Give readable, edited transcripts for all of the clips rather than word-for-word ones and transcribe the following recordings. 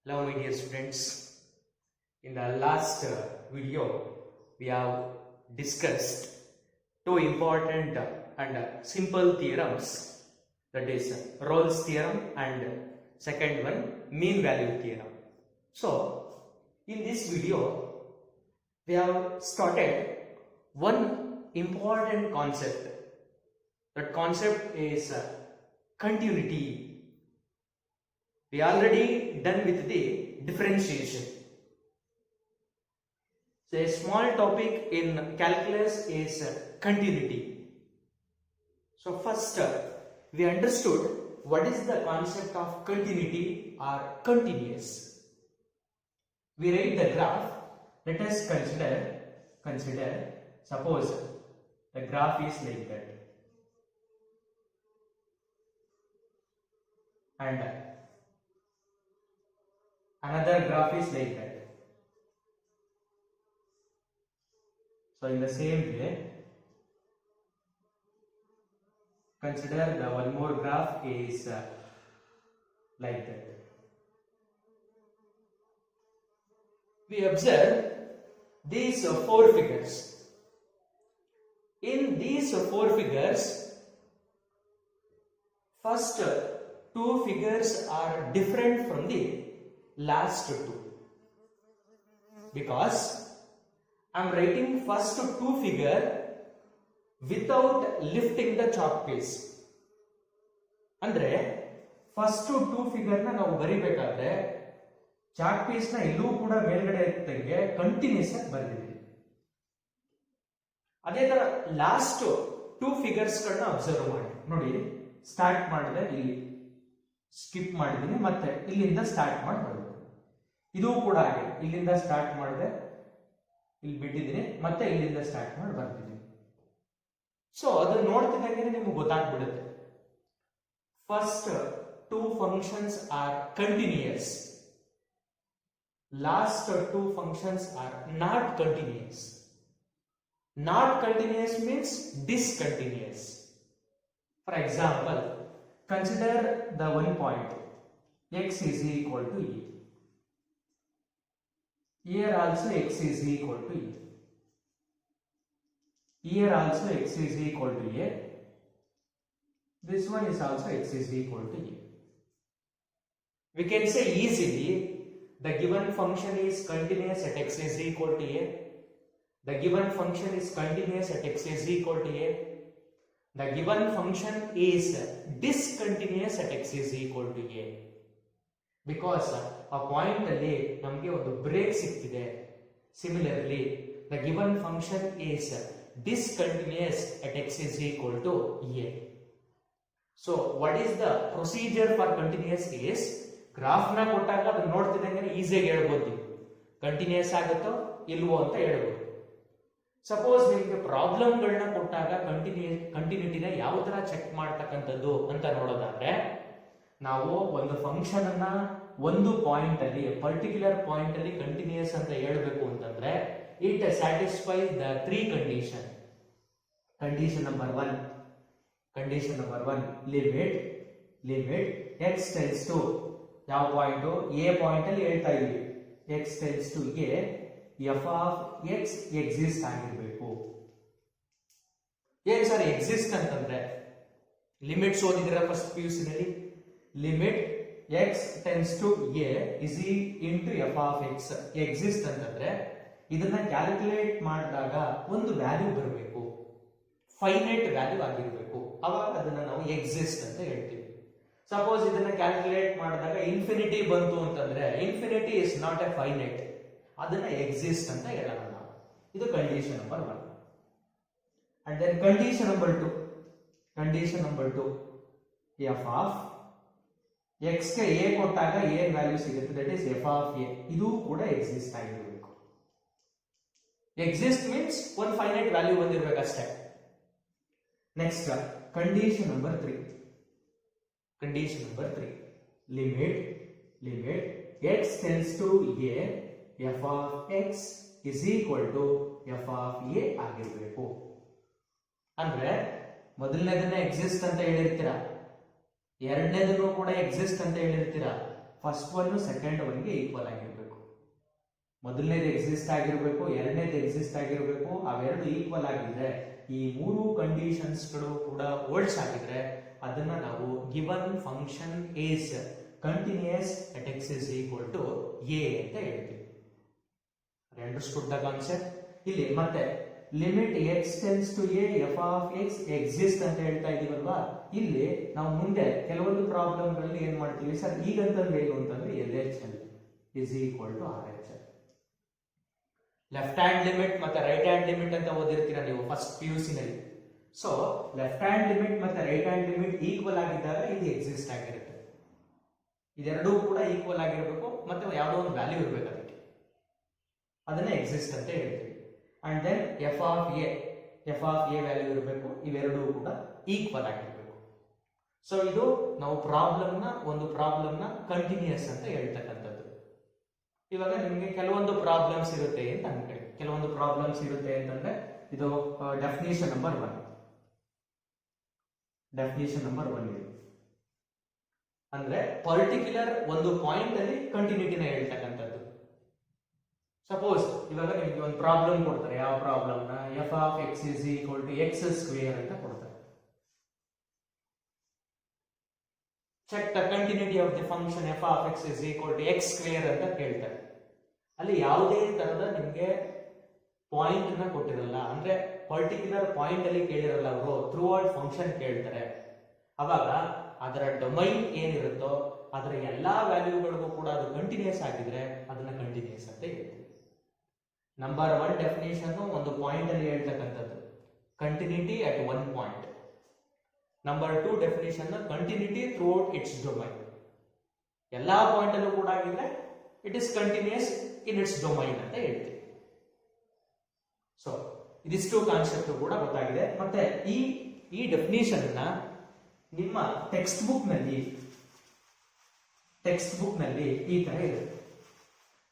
Hello my dear students. In the last video we have discussed two important and simple theorems, that is Rolle's theorem and second one mean value theorem. So in this video we have started one important concept. That concept is continuity. We already done with the differentiation. So a small topic in calculus is continuity. So first we understood what is the concept of continuity or continuous. We write the graph. Let us consider suppose the graph is like that, and another graph is like that. So in the same way, consider the one more graph is like that. We observe these four figures. In these four figures, first two figures are different from the last two, because I am writing first two figure without lifting the chalk piece. ಅಂದ್ರೆ first two figure ನ ನಾವು ಬರಿಬೇಕಾದ್ರೆ chalk piece ನ ಎಲ್ಲೂ ಕೂಡ ಮೇಲ್ಗಡೆ ಎತ್ತಂಗೆ continuous ಆಗಿ ಬರೆದಿದ್ದೀವಿ. ಅದೇ ತರ ಲಾಸ್ಟ್ ಟೂ ಫಿಗರ್ಸ್ ಗಳನ್ನ ಅಬ್ಸರ್ವ್ ಮಾಡಿ ನೋಡಿ. ಸ್ಟಾರ್ಟ್ ಮಾಡಿದ್ರೆ ಇಲ್ಲಿ ಸ್ಕಿಪ್ ಮಾಡಿದ್ದೀನಿ, ಮತ್ತೆ ಇಲ್ಲಿಂದ ಸ್ಟಾರ್ಟ್ ಮಾಡಿ ಬರೋದು. ಇದು ಕೂಡ ಹಾಗೆ, ಇಲ್ಲಿಂದ ಸ್ಟಾರ್ಟ್ ಮಾಡಿದೆ, ಇಲ್ಲಿ ಬಿಟ್ಟಿದ್ದೀನಿ, ಮತ್ತೆ ಇಲ್ಲಿಂದ ಸ್ಟಾರ್ಟ್ ಮಾಡಿ ಬರ್ತಿದ್ದೀನಿ. ಸೊ ಅದನ್ನ ನೋಡ್ತಿದ್ದಂಗೆ ನಿಮ್ಗೆ ಗೊತ್ತಾಗ್ಬಿಡುತ್ತೆ. First two functions are continuous, last two functions are not continuous. Not continuous means discontinuous. For example, consider the one point x is equal to a. Here also x is equal to a. Here also x is equal to a. This one is also x is equal to a. We can say easily the given function is continuous at x is equal to a. The given function is continuous at x is equal to a. The given function is discontinuous at x is equal to a. Because ಆ point ಅಲ್ಲಿ ನಮಗೆ ಒಂದು break ಸಿಗ್ತಿದೆ. Similarly, the given function is discontinuous at x is equal to a. So what is the procedure for continuous is, graph ನ ಕೊಟ್ಟಾಗ ಅದನ್ನ ನೋಡ್ತಿದ್ದಂಗೆ ಈಸಿಯಾಗಿ ಹೇಳ್ಬೋದು, continuous ಆಗುತ್ತೋ ಇಲ್ವೋ ಅಂತ ಹೇಳ್ಬೋದು. ಸಪೋಸ್ ನಿಮಗೆ ಪ್ರಾಬ್ಲಮ್ಗಳನ್ನ ಕೊಟ್ಟಾಗ ಕಂಟಿನ್ಯೂಟಿನ ಯಾವ ತರ ಚೆಕ್ ಮಾಡ್ತಕ್ಕಂಥದ್ದು ಅಂತ ನೋಡೋದಾದ್ರೆ, ನಾವು ಒಂದು ಫಂಕ್ಷನ್ ಅನ್ನ ಒಂದು ಪಾಯಿಂಟ್ ಅಲ್ಲಿ, ಪರ್ಟಿಕ್ಯುಲರ್ ಪಾಯಿಂಟ್ ಅಲ್ಲಿ ಕಂಟಿನ್ಯೂಸ್ ಅಂತ ಹೇಳ್ಬೇಕು ಅಂತಂದ್ರೆ, it satisfies the three condition. Condition number one limit x tends to ಯಾವ ಪಾಯಿಂಟ್, ಎ ಪಾಯಿಂಟ್ ಅಲ್ಲಿ ಹೇಳ್ತಾ ಇದೀವಿ, x tends to a, f of x exist ಆಗಿರ್ಬೇಕು. ಏನ್ ಸರ್ ಎಕ್ಸಿಸ್ಟ್ ಅಂತಂದ್ರೆ, ಲಿಮಿಟ್ಸ್ ಓದಿದಿರ ಫಸ್ಟ್ PUC ನಲ್ಲಿ. Limit x tends to a is into f of x exist ಅಂತಂದ್ರೆ, ಇದನ್ನ ಕ್ಯಾಲ್ಕುಲೇಟ್ ಮಾಡಿದಾಗ ಒಂದು ವ್ಯಾಲ್ಯೂ ಬರಬೇಕು, ಫೈನೈಟ್ ವ್ಯಾಲ್ಯೂ ಆಗಿರ್ಬೇಕು, ಅವಾಗ ಅದನ್ನ ನಾವು ಎಕ್ಸಿಸ್ಟ್ ಅಂತ ಹೇಳ್ತೀವಿ. ಸಪೋಸ್ ಇದನ್ನ ಕ್ಯಾಲ್ಕುಲೇಟ್ ಮಾಡಿದಾಗ ಇನ್ಫಿನಿಟಿ ಬಂತು ಅಂತಂದ್ರೆ, infinity is not a finite, ಅದನ್ನ ಎಕ್ಸಿಸ್ಟ್ ಅಂತ ಹೇಳೋಣ ನಾವು. ಇದು condition number 1. And then condition number 2 f of x ಗೆ ಎ ಕೊಟ್ಟಾಗ ಏನ್ ವ್ಯಾಲ್ಯೂ ಸಿಗುತ್ತೆ, that is f of a. ಇದು ಕೂಡ ಎಕ್ಸಿಸ್ಟ್ ಆಗಿರಬೇಕು. ಎಕ್ಸಿಸ್ಟ್ ಮೀನ್ಸ್ ಒಂದು ಫೈನೈಟ್ ವ್ಯಾಲ್ಯೂ ಬಂದಿರಬೇಕಷ್ಟೇ. Next condition number 3 limit x tends to a, f of x is equal to f of a ಆಗಿರಬೇಕು. ಅಂದ್ರೆ ಮೊದಲನೇದನ್ನ ಎಕ್ಸಿಸ್ಟ್ ಅಂತ ಹೇಳಿರ್ತೀರಾ, ಎರಡನೇದನ್ನು ಕೂಡ ಎಕ್ಸಿಸ್ಟ್ ಅಂತ ಹೇಳಿರ್ತೀರಾ, ಫಸ್ಟ್ ಒನ್ ಸೆಕೆಂಡ್ ಒನ್ಗೆ ಈಕ್ವಲ್ ಆಗಿರಬೇಕು. ಮೊದಲನೇದು ಎಕ್ಸಿಸ್ಟ್ ಆಗಿರಬೇಕು, ಎರಡನೇದು ಎಕ್ಸಿಸ್ಟ್ ಆಗಿರಬೇಕು, ಅವೆರಡು ಈಕ್ವಲ್ ಆಗಿದ್ರೆ, ಈ ಮೂರು ಕಂಡೀಷನ್ಸ್ಗಳು ಕೂಡ ಹೋಲ್ಡ್ಸ್ ಆಗಿದ್ರೆ ಅದನ್ನ ನಾವು given function is continuous at x is equal to a ಅಂತ ಹೇಳ್ತೀವಿ. Understood the concept? ಇಲ್ಲಿ ಮತ್ತೆ limit x tends to a f of x exist ಅಂತ ಹೇಳ್ತಾ ಇದೀವಲ್ವಾ, ಇಲ್ಲಿ ನಾವು ಮುಂದೆ ಕೆಲವೊಂದು ಪ್ರಾಬ್ಲಮ್ ಗಳಲ್ಲಿ ಏನ್ ಮಾಡ್ತೀವಿ ಸರ್, ಈಗಂತಂದ್ರೆ ಏನು ಅಂತಂದ್ರೆ LHL is equal to RHL. Left hand limit ಮತ್ತೆ ರೈಟ್ ಹ್ಯಾಂಡ್ ಲಿಮಿಟ್ ಅಂತ ಓದಿರ್ತೀರಾ ನೀವು ಫಸ್ಟ್ PUC ನಲ್ಲಿ. ಸೊ ಲೆಫ್ಟ್ ಹ್ಯಾಂಡ್ ಲಿಮಿಟ್ ಮತ್ತೆ ರೈಟ್ ಹ್ಯಾಂಡ್ ಲಿಮಿಟ್ ಈಕ್ವಲ್ ಆಗಿದ್ದಾಗ ಇದು ಎಕ್ಸಿಸ್ಟ್ ಆಗಿರುತ್ತೆ. ಇದೆರಡೂ ಕೂಡ ಈಕ್ವಲ್ ಆಗಿರಬೇಕು, ಮತ್ತೆ ಯಾವುದೋ ಒಂದು ವ್ಯಾಲ್ಯೂ ಇರಬೇಕು ಅದಕ್ಕೆ, ಅದನ್ನ ಎಕ್ಸಿಸ್ಟ್ ಅಂತ ಹೇಳ್ತೀವಿ. And then f of a value ಇರಬೇಕು, ಇವೆರಡೂ ಕೂಡ ಈಕ್ವಲ್ ಆಗಿರಬೇಕು. ಸೊ ಇದು ನಾವು ಒಂದು ಪ್ರಾಬ್ಲಮ್ನ ಕಂಟಿನ್ಯೂಸ್ ಅಂತ ಹೇಳ್ತಕ್ಕಂಥದ್ದು. ಇವಾಗ ನಿಮಗೆ ಕೆಲವೊಂದು ಪ್ರಾಬ್ಲಮ್ಸ್ ಇರುತ್ತೆ ಅಂತ ಅನ್ಕೊಳ್ಳಿ. ಕೆಲವೊಂದು ಪ್ರಾಬ್ಲಮ್ಸ್ ಇರುತ್ತೆ ಅಂತಂದ್ರೆ ಇದು ಡೆಫಿನಿಷನ್ ನಂಬರ್ 1. ಡೆಫಿನಿಷನ್ ನಂಬರ್ 1 ಇದೆ ಅಂದ್ರೆ ಪರ್ಟಿಕ್ಯುಲರ್ ಒಂದು ಪಾಯಿಂಟ್ ಅಲ್ಲಿ ಕಂಟಿನ್ಯೂಟಿನ ಹೇಳ್ತಕ್ಕಂಥದ್ದು. ಸಪೋಸ್ ಇವಾಗ ನಿಮಗೆ ಒಂದು ಪ್ರಾಬ್ಲಮ್ ಕೊಡ್ತಾರೆ. ಯಾವ ಪ್ರಾಬ್ಲಮ್ ನ? F of x is equal to x square ಅಂತ ಕೊಡ್ತಾರೆ. Check the continuity of the function f of x is equal to x square ಅಂತ ಕೇಳ್ತಾರೆ. ಅಲ್ಲಿ ಯಾವುದೇ ತರದ ನಿಮ್ಗೆ ಪಾಯಿಂಟ್ ನ ಕೊಟ್ಟಿರಲ್ಲ, ಅಂದ್ರೆ ಪರ್ಟಿಕ್ಯುಲರ್ ಪಾಯಿಂಟ್ ಅಲ್ಲಿ ಕೇಳಿರಲ್ಲ ಅವರು, ಥ್ರೂ ಔಟ್ ಫಂಕ್ಷನ್ ಕೇಳ್ತಾರೆ. ಅವಾಗ ಅದರ ಡೊಮೈನ್ ಏನಿರುತ್ತೋ ಅದರ ಎಲ್ಲಾ ವ್ಯಾಲ್ಯೂಗಳಿಗೂ ಕೂಡ ಅದು ಕಂಟಿನ್ಯೂಸ್ ಆಗಿದ್ರೆ ಅದನ್ನ ಕಂಟಿನ್ಯೂಸ್ ಅಂತ ಹೇಳ್ತೀವಿ. ನಂಬರ್ 1 ಡೆಫಿನೇಷನ್ ಒಂದು ಪಾಯಿಂಟ್ ಅಲ್ಲಿ ಹೇಳ್ತಕ್ಕಂಥದ್ದು, continuity at one point. Number 2 definition continuity throughout its domain. ಎಲ್ಲಾ ಪಾಯಿಂಟ್ ಅಲ್ಲೂ ಕೂಡ ಆಗಿದ್ರೆ it is continuous in its domain ಅಂತ ಹೇಳ್ತೀವಿ. ಸೊ ಇದಿಷ್ಟು ಕಾನ್ಸೆಪ್ಟ್ ಕೂಡ ಗೊತ್ತಾಗಿದೆ. ಮತ್ತೆ ಈ ಡೆಫಿನೇಷನ್ ನ ನಿಮ್ಮ ಟೆಕ್ಸ್ಟ್ ಬುಕ್ ನಲ್ಲಿ ಈ ತರ ಇರುತ್ತೆ.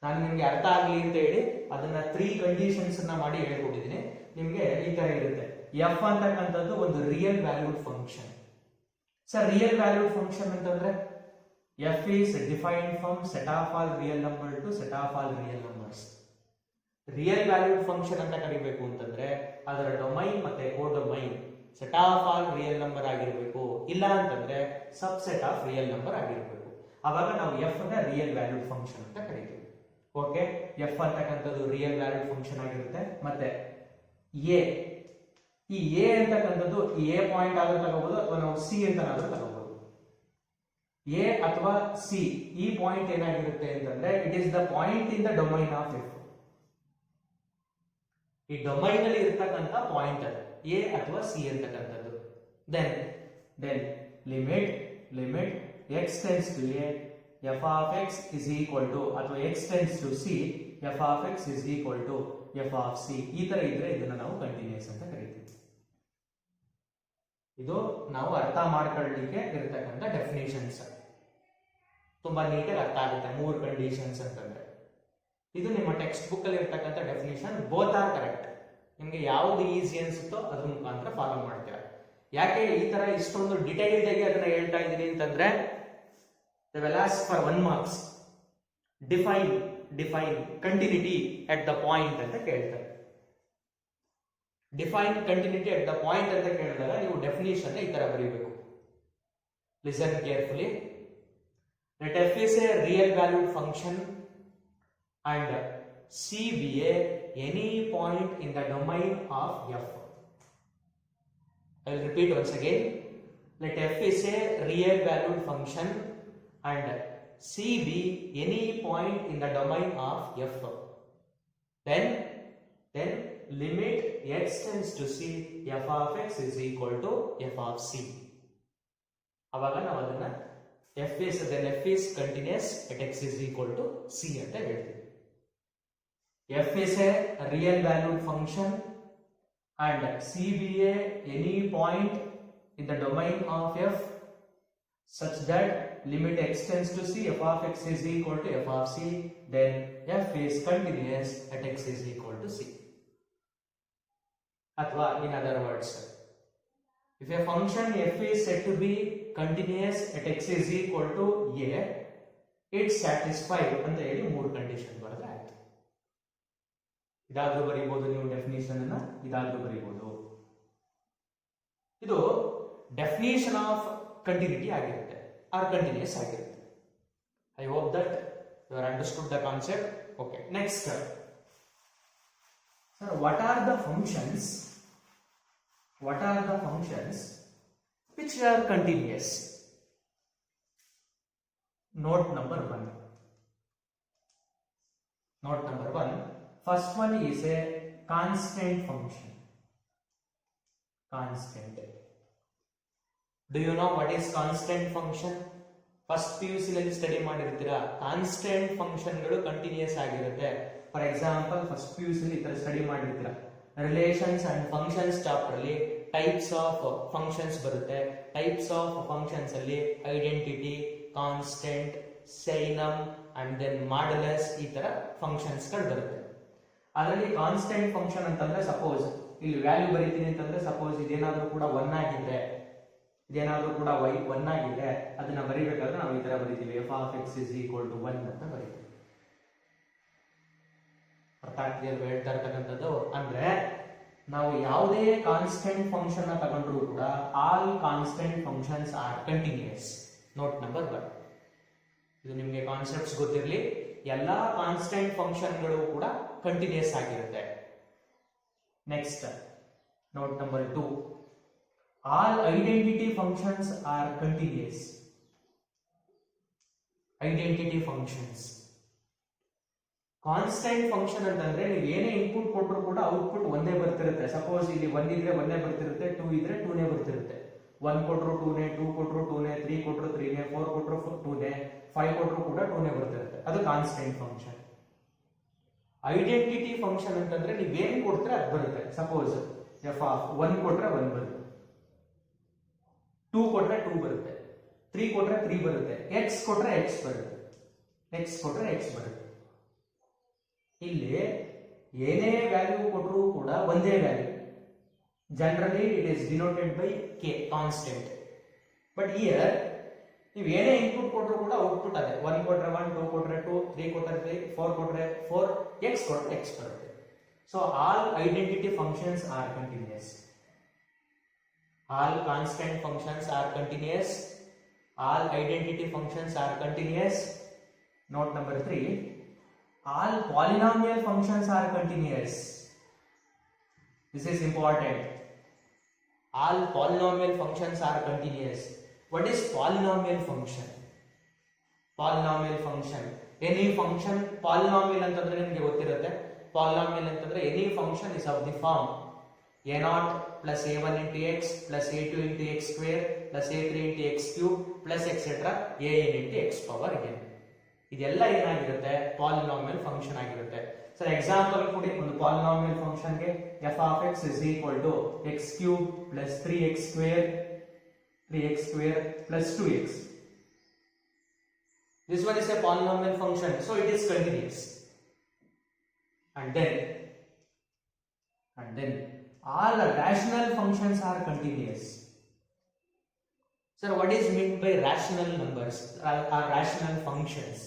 ನಾನು ನಿಮ್ಗೆ ಅರ್ಥ ಆಗ್ಲಿ ಅಂತ ಹೇಳಿ ಅದನ್ನ 3 ಕಂಡೀಷನ್ಸ್ ಮಾಡಿ ಹೇಳ್ಕೊಟ್ಟಿದ್ದೀನಿ. ನಿಮ್ಗೆ ಈ ತರ ಇರುತ್ತೆ. ಎಫ್ ಅಂತಕ್ಕಂಥದ್ದು ಒಂದು real valued function. Sir real valued function ಅಂತಂದ್ರೆ f is defined from set of all real number to set of all real numbers. Real valued function ಅಂತ ಕರಿಬೇಕು ಅಂತಂದ್ರೆ ಅದರ ಡೊಮೈನ್ ಮತ್ತೆ codomain set of all real number ಆಗಿರಬೇಕು, ಇಲ್ಲ ಅಂತಂದ್ರೆ subset of real number ಆಗಿರಬೇಕು. ಅವಾಗ ನಾವು ಎಫ್ ನ ರಿಯಲ್ ವ್ಯಾಲ್ಯೂಡ್ ಫಂಕ್ಷನ್ ಅಂತ ಕರಿತೀವಿ. ಓಕೆ, ಎಫ್ ಅಂತಕ್ಕಂಥದ್ದು ರಿಯಲ್ ವ್ಯಾಲ್ಯೂಡ್ ಫಂಕ್ಷನ್ ಆಗಿರುತ್ತೆ. ಮತ್ತೆ ಈ ಎ ಅಂತಕ್ಕಂಥದ್ದು ಎ ಪಾಯಿಂಟ್ ಆದ್ರೂ ತಗೋಬಹುದು ಅಥವಾ ನಾವು ಸಿ ಅಂತನಾದ್ರೂ ತಗೋಬಹುದು. ಎ ಅಥವಾ ಸಿ ಈ ಪಾಯಿಂಟ್ ಏನಾಗಿರುತ್ತೆ ಅಂತಂದ್ರೆ it is the point in the domain of f. ಈ ಡೊಮೈನ್ ಅಲ್ಲಿ ಇರ್ತಕ್ಕಂಥ ಪಾಯಿಂಟ್ ಅದು ಎ ಅಥವಾ ಸಿ ಅಂತಕ್ಕಂಥದ್ದು. Then limit x tends to a f of x is equal to, ಅಥವಾ x tends to c f of x is equal to f of c. ಈ ತರ ಇದ್ರೆ ಇದನ್ನ ನಾವು ಕಂಟಿನ್ಯೂಸ್ ಅಂತ ಕರಿತೀವಿ. ಇದು ನಾವು ಅರ್ಥ ಮಾಡ್ಕೊಳ್ಳಲಿಕ್ಕೆ ಇರತಕ್ಕಂಥ ಡೆಫಿನೇಷನ್ಸ್. ತುಂಬಾ ನೀಟಾಗಿ ಅರ್ಥ ಆಗುತ್ತೆ 3 ಕಂಡೀಷನ್ಸ್ ಅಂತಂದ್ರೆ. ಇದು ನಿಮ್ಮ ಟೆಕ್ಸ್ಟ್ ಬುಕ್ ಅಲ್ಲಿ ಇರ್ತಕ್ಕಂಥ ಡೆಫಿನೇಷನ್. Both are correct. ನಿಮ್ಗೆ ಯಾವ್ದು ಈಸಿ ಅನ್ಸುತ್ತೋ ಅದ್ರ ಮುಖಾಂತರ ಫಾಲೋ ಮಾಡ್ತೀರಾ. ಯಾಕೆ ಈ ತರ ಇಷ್ಟೊಂದು ಡಿಟೈಲ್ಡ್ ಆಗಿ ಅದನ್ನ ಹೇಳ್ತಾ ಇದ್ದೀನಿ ಅಂತಂದ್ರೆ they will ask for 1 marks. define continuity at the point ಅಂತ ಕೇಳ್ತಾರೆ. Define continuity at the point ಅಂತ ಕೇಳಿದಾಗ ನೀವು ಡೆಫಿನೇಷನ್ ಈ ತರ ಬರೀಬೇಕು. Listen carefully. let f is a real valued function and c be any point in the domain of f. I will repeat once again. Let f is a real valued function and c be any point in the domain of f. Then limit x tends to c f of x is equal to f of c. ಅವಾಗ ನಾವು ಅದನ್ನ f is continuous at x is equal to c ಅಂತ ಹೇಳ್ತೀವಿ. f is a real valued function and c be any point in the domain of f such that limit x tends to c f of x is equal to f of c, then f is continuous at x is equal to c. Athwa in other words, if a function f is said to be continuous at x is equal to a, it satisfied ಅಂತ ಹೇಳಿ 3 condition ಬರೆದ್ರೆ ಆಯ್ತು. ಇದಾದ್ರೂ ಬರೀಬಹುದು ನೀವು definition ಅನ್ನ, ಇದಾದ್ರೂ ಬರೀಬಹುದು. ಇದು definition of continuity ಆಗಿರುತ್ತೆ ಆರ್ ಕಂಟಿನ್ಯೂಸ್ ಆಗಿರುತ್ತೆ. I hope that you are understood the concept. Okay, next sir, what are the functions which are continuous? Note number 1. First one is a constant function. Constant. Do you know what is constant function? First PUC ನಲ್ಲಿ study ಮಾಡಿರ್ತೀರಾ. Constant function ಗಳು continuous ಆಗಿರುತ್ತೆ. For example first PUC ನಲ್ಲಿ ಈ ತರ study ಮಾಡಿರ್ತೀರಾ. Relations and functions chapter ಅಲ್ಲಿ types of functions ಬರುತ್ತೆ. ಟೈಪ್ಸ್ ಆಫ್ ಫಂಕ್ಷನ್ಸ್ ಅಲ್ಲಿ identity, constant, signum and then modulus, ಈ ತರ ಫಂಕ್ಷನ್ಸ್ ಗಳು ಬರುತ್ತೆ. ಅದರಲ್ಲಿ ಕಾನ್ಸ್ಟೆಂಟ್ ಫಂಕ್ಷನ್ ಅಂತಂದ್ರೆ ಸಪೋಸ್ ಇಲ್ಲಿ ವ್ಯಾಲ್ಯೂ ಬರೀತೀನಿ ಅಂತಂದ್ರೆ ಸಪೋಸ್ ಇದೇನಾದ್ರೂ ಕೂಡ 1 ಆಗಿದೆ, ಇದೇನಾದ್ರೂ ಕೂಡ y 1 ಆಗಿದೆ, ಅದನ್ನ ಬರೀಬೇಕಾದ್ರೆ ನಾವು ಈ ತರ ಬರೀತೀವಿ, f of x is equal to 1 ಅಂತ ಬರೀತೀವಿ. ಅರ್ಥ ಆಗ್ತಿದೆಯಲ್ವ ಹೇಳ್ತಾ ಇರ್ತಕ್ಕಂಥದ್ದು? ಅಂದ್ರೆ ನಾವು ಯಾವುದೇ ಕಾನ್ಸ್ಟೆಂಟ್ ಫಂಕ್ಷನ್ ತಗೊಂಡ್ರು ಕೂಡ all constant functions are continuous. Note number 1. ಇದು ನಿಮಗೆ ಕಾನ್ಸೆಪ್ಟ್ಸ್ ಗೊತ್ತಿರಲಿ. ಎಲ್ಲಾ ಕಾನ್ಸ್ಟೆಂಟ್ ಫಂಕ್ಷನ್ಗಳು ಕೂಡ ಕಂಟಿನ್ಯೂಸ್ ಆಗಿರುತ್ತೆ. Next note number 2. All identity functions are continuous. Identity functions constant function ಅಂತಂದ್ರೆ ನೀವು ಏನೇ ಇನ್ಪುಟ್ ಕೊಟ್ಟರು ಕೂಡ ಔಟ್ಪುಟ್ ಒಂದೇ ಬರ್ತಿರುತ್ತೆ. ಸಪೋಸ್ ಇಲ್ಲಿ 1 ಇದ್ರೆ 1 ಬರ್ತಿರುತ್ತೆ, 2 ಇದ್ರೆ 2 ಬರ್ತಿರುತ್ತೆ. 1 ಕೊಟ್ಟರು 2ನೇ, 2 ಕೊಟ್ಟರು 2ನೇ, 3 ಕೊಟ್ಟರು 3ನೇ, 4 ಕೊಟ್ಟರು 2ನೇ, 5 ಕೊಟ್ಟರು ಕೂಡ 2ನೇ ಬರ್ತಿರುತ್ತೆ. ಅದು ಕಾನ್ಸ್ಟೆಂಟ್ ಫಂಕ್ಷನ್. ಐಡೆಂಟಿಟಿ ಫಂಕ್ಷನ್ ಅಂತಂದ್ರೆ ನೀವೇನು ಕೊಡ್ತೀರ ಅದು ಬರುತ್ತೆ. ಸಪೋಸ್ ಎಫ್ ಆಫ್ 1 ಕೊಟ್ರೆ 1 ಬರುತ್ತೆ, 2 ಕೊಟ್ರೆ 2 ಬರುತ್ತೆ, 3 ಕೊಟ್ರೆ 3 ಬರುತ್ತೆ, x ಕೊಟ್ರೆ x ಬರುತ್ತೆ, x ಕೊಟ್ರೆ x ಬರುತ್ತೆ. ಇಲ್ಲಿ ಏನೇ ವ್ಯಾಲ್ಯೂ ಕೊಟ್ಟರು ಕೂಡ ಒಂದೇ value. Generally it is denoted by k, constant. But here ನೀವು ಏನೇ ಇನ್ಪುಟ್ ಕೊಟ್ಟರು ಕೂಡ ಔಟ್ಪುಟ್ ಅದೇ. 1 ಕೊಟ್ರೆ 1, 2 ಕೊಟ್ರೆ 2, 3 ಕೊಟ್ರೆ 3, 4 ಕೊಟ್ರೆ 4, x ಕೊಟ್ರೆ x ಬರುತ್ತೆ. So all identity functions are continuous. All constant functions are continuous. All identity functions are continuous. Note number 3. All polynomial functions are continuous. This is important. All polynomial functions are continuous. What is polynomial function? Polynomial function. Any function polynomial ಅಂತಂದ್ರೆ ನಿಮಗೆ ಗೊತ್ತಿರುತ್ತೆ. Polynomial ಅಂತಂದ್ರೆ any function is of the form a0 plus a1 into x plus a2 into x square plus a3 into x cube plus etc. an into x power n. ಇದೆಲ್ಲ ಏನಾಗಿರುತ್ತೆ? Polynomial function ಆಗಿರುತ್ತೆ. Sir example ಕೊಡಿ ಒಂದು polynomial function ಗೆ f of x is equal to x cube plus 3x square plus 2x. This one is a polynomial function, so it is continuous. And then all rational functions are continuous. Sir, what is meant by rational numbers or rational functions?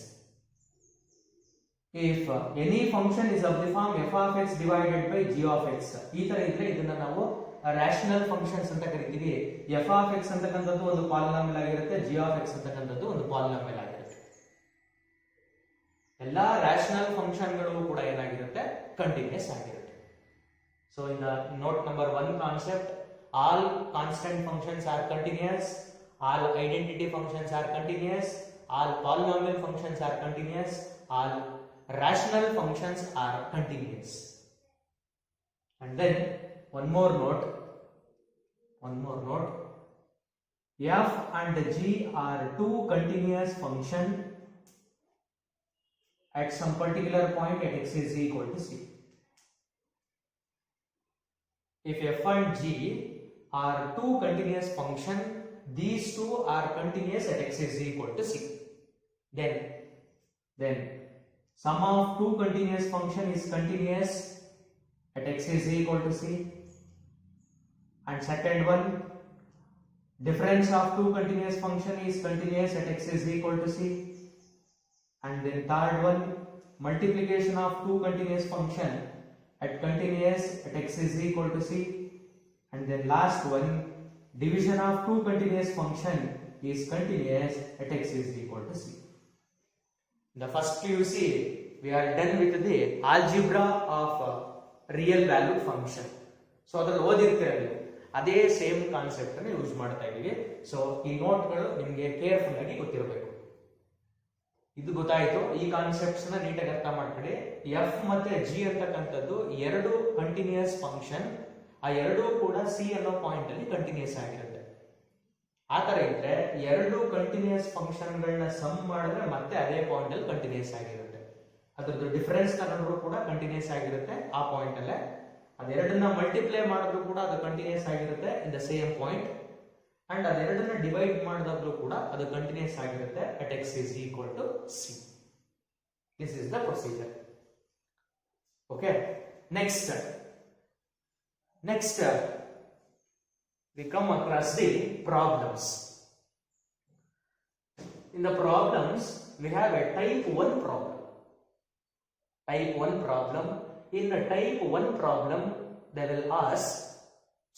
If any function is of the form f of x divided by g of x, ಈ ತರ ಇದ್ರೆ ಇದನ್ನ ನಾವು rational functions ಅಂತ ಕರಿತೀವಿ. f of x ಅಂತಕ್ಕಂಥದ್ದು ಒಂದು polynomial ಆಗಿರುತ್ತೆ, g of x ಅಂತಕ್ಕಂಥದ್ದು ಒಂದು ಪಾಲಿನಾಮಿಯಲ್ ಆಗಿರುತ್ತೆ. ಎಲ್ಲಾ rational functionಗಳು ಕೂಡ ಏನಾಗಿರುತ್ತೆ? ಕಂಟಿನ್ಯೂಸ್ ಆಗಿರುತ್ತೆ. So in the note number 1 concept, all constant functions are continuous, all identity functions are continuous, all polynomial functions are continuous, all rational functions are continuous. And then one more note, f and g are two continuous functions at some particular point at x is equal to c. If f and g are two continuous functions, these two are continuous at x is equal to c. Then sum of two continuous function is continuous at x is equal to c. And second one, difference of two continuous function is continuous at x is equal to c. and then third one multiplication of two continuous function at x is equal to c, and then last one division of two continuous function is continuous at x is equal to c. The first you see we are done with the algebra of real valued function. So ಅದರಲ್ಲಿ ಓದಿರ್ತೀರಲ್ಲ ಅದೇ same concept ಅನ್ನು use ಮಾಡ್ತಾ ಇದೀವಿ. So ಈ ನೋಟ್ಗಳು ನಿಮಗೆ careful ಆಗಿ ಗೊತ್ತಿರಬೇಕು. ಇದು ಗೊತ್ತಾಯ್ತು. ಈ ಕಾನ್ಸೆಪ್ಟ್ಸ್ ನ ನೀಟಾಗಿ ಅರ್ಥ ಮಾಡ್ಕೊಳ್ಳಿ. ಎಫ್ ಮತ್ತೆ ಜಿ ಅಂತಕ್ಕಂಥದ್ದು ಎರಡು ಕಂಟಿನ್ಯೂಸ್ ಫಂಕ್ಷನ್, ಆ ಎರಡೂ ಕೂಡ ಸಿ ಅನ್ನೋ ಪಾಯಿಂಟ್ ಅಲ್ಲಿ ಕಂಟಿನ್ಯೂಸ್ ಆಗಿರುತ್ತೆ. ಆ ತರ ಇದ್ರೆ ಎರಡು ಕಂಟಿನ್ಯೂಸ್ ಫಂಕ್ಷನ್ ಗಳನ್ನ ಸಮ್ ಮಾಡಿದ್ರೆ ಮತ್ತೆ ಅದೇ ಪಾಯಿಂಟ್ ಅಲ್ಲಿ ಕಂಟಿನ್ಯೂಸ್ ಆಗಿರುತ್ತೆ. ಅದ್ರದ್ದು ಡಿಫರೆನ್ಸ್ ತಗೊಂಡ್ರು ಕೂಡ ಕಂಟಿನ್ಯೂಸ್ ಆಗಿರುತ್ತೆ ಆ ಪಾಯಿಂಟ್ ಅಲ್ಲೇ. ಅದೆರಡನ್ನ ಮಲ್ಟಿಪ್ಲೈ ಮಾಡಿದ್ರು ಕೂಡ ಅದು ಕಂಟಿನ್ಯೂಸ್ ಆಗಿರುತ್ತೆ in the same point, and ಅದೆರಡನ್ನ ಡಿವೈಡ್ ಮಾಡಿದಾಗ್ಲೂ ಕೂಡ ಅದು ಕಂಟಿನ್ಯೂಸ್ ಆಗಿರುತ್ತೆ at x is equal to c. This is the procedure. Okay, next we come across the problems. In the problems we have a type 1 problem. Type 1 problem. In the type 1 problem they will ask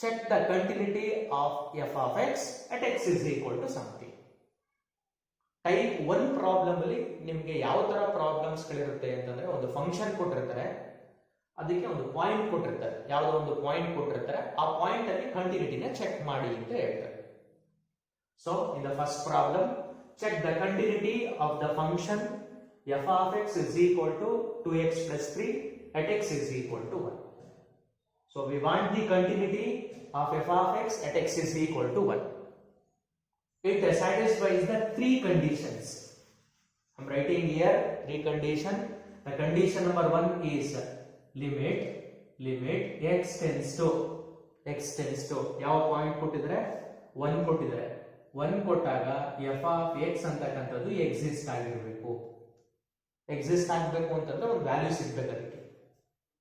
check the continuity of f of x at x is equal to something. Type 1 problem ಅಲ್ಲಿ ನಿಮಗೆ ಯಾವ ತರ problems ಗಳಿರುತ್ತೆ ಅಂತಂದ್ರೆ ಒಂದು function ಕೊಟ್ಟಿರ್ತಾರೆ, ಅದಕ್ಕೆ ಒಂದು point ಕೊಟ್ಟಿರ್ತಾರೆ, ಯಾವುದೋ ಒಂದು ಪಾಯಿಂಟ್ ಕೊಟ್ಟಿರ್ತಾರೆ, ಆ ಪಾಯಿಂಟ್ ಅಲ್ಲಿ ಕಂಟಿನ್ಯೂಟಿನ ಚೆಕ್ ಮಾಡಿ ಅಂತ ಹೇಳ್ತಾರೆ. So in the first problem check the continuity of the function f of x is equal to 2x plus 3 at x is equal to 1. So we want the continuity of f of x at x is equal to 1. It satisfies the three conditions. I am writing here three condition. The condition number 1 is limit x tends to ಯಾವ point ಕೊಟ್ಟಿದ್ರೆ 1 ಕೊಟ್ಟಿದ್ರೆ 1 ಕೊಟ್ಟಾಗ f of x ಅಂತಕ್ಕಂಥದ್ದು exist ಆಗಿರಬೇಕು. Exist ಆಗಬೇಕು ಅಂತಂದ್ರೆ ಒಂದು value ಸಿಗ್ಬೇಕು ಅದಕ್ಕೆ.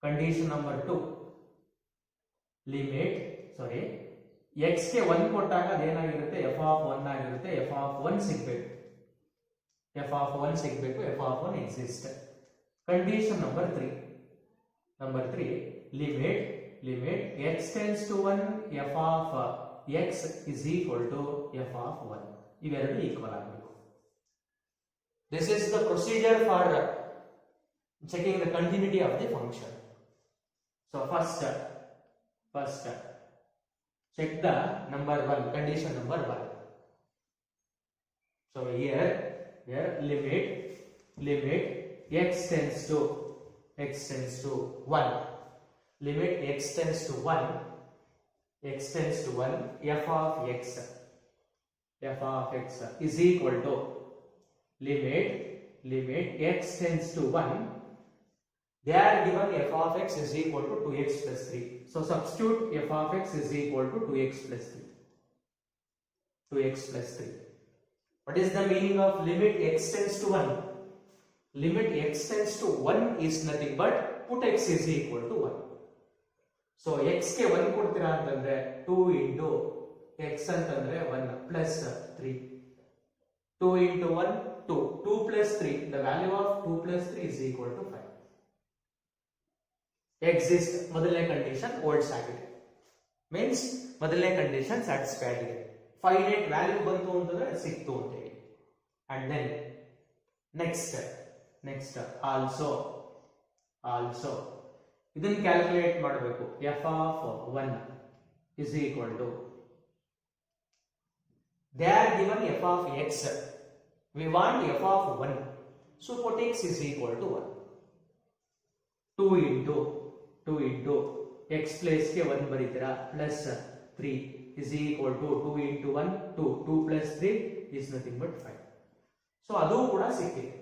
ಕಂಡೀಷನ್ ನಂಬರ್ 2 x ಗೆ 1 ಕೊಟ್ಟಾಗ ಅದೇನಾಗಿರುತ್ತೆ f of 1 ಆಗಿರುತ್ತೆ. f of 1 ಸಿಗಬೇಕು, f of 1 exist. Condition number 3 limit x tends to 1 f of x is equal to f of 1. ಇವೆರಡು ಈಕ್ವಲ್ ಆಗಬೇಕು. This is the procedure for checking the continuity of the function. So first check the number 1, condition number 1. So here limit x tends to 1. Limit x tends to 1 f of x is equal to limit x tends to 1. They are given f of x is equal to 2x plus 3. So substitute f of x is equal to 2x plus 3. What is the meaning of limit x tends to 1? Limit x tends to 1 is nothing but put x is equal to 1. So x ಗೆ 1 ಕೊಡ್ತೀರಾ ಅಂತಂದ್ರೆ 2 into x ಅಂತಂದ್ರೆ 1 plus 3. 2 into 1 2 plus 3, the value of 2 plus 3 is equal to 5. Exist ಮೊದಲನೇ condition holds ಆಗಿದೆ, means ಮೊದಲನೇ condition satisfied ಆಗಿದೆ. Finite value ಬಂತು ಅಂತಂದ್ರೆ ಸಿಕ್ತು ಅಂತ ಹೇಳಿ. ಅಂಡ್ ದೆನ್ ನೆಕ್ಸ್ಟ್ ಆಲ್ಸೋ ಇದನ್ನ ಕ್ಯಾಲ್ಕುಲೇಟ್ ಮಾಡಬೇಕು. f of 1 is equal to, they are given f of x, we want f of 1, so put x is equal to 1. 2 into x place ಗೆ 1 ಬರೀತೀರಾ plus 3 is equal to 2 into 1 2 plus 3 is nothing but 5. so ಅದು ಕೂಡ ಸಿಕ್ಕಿದೆ.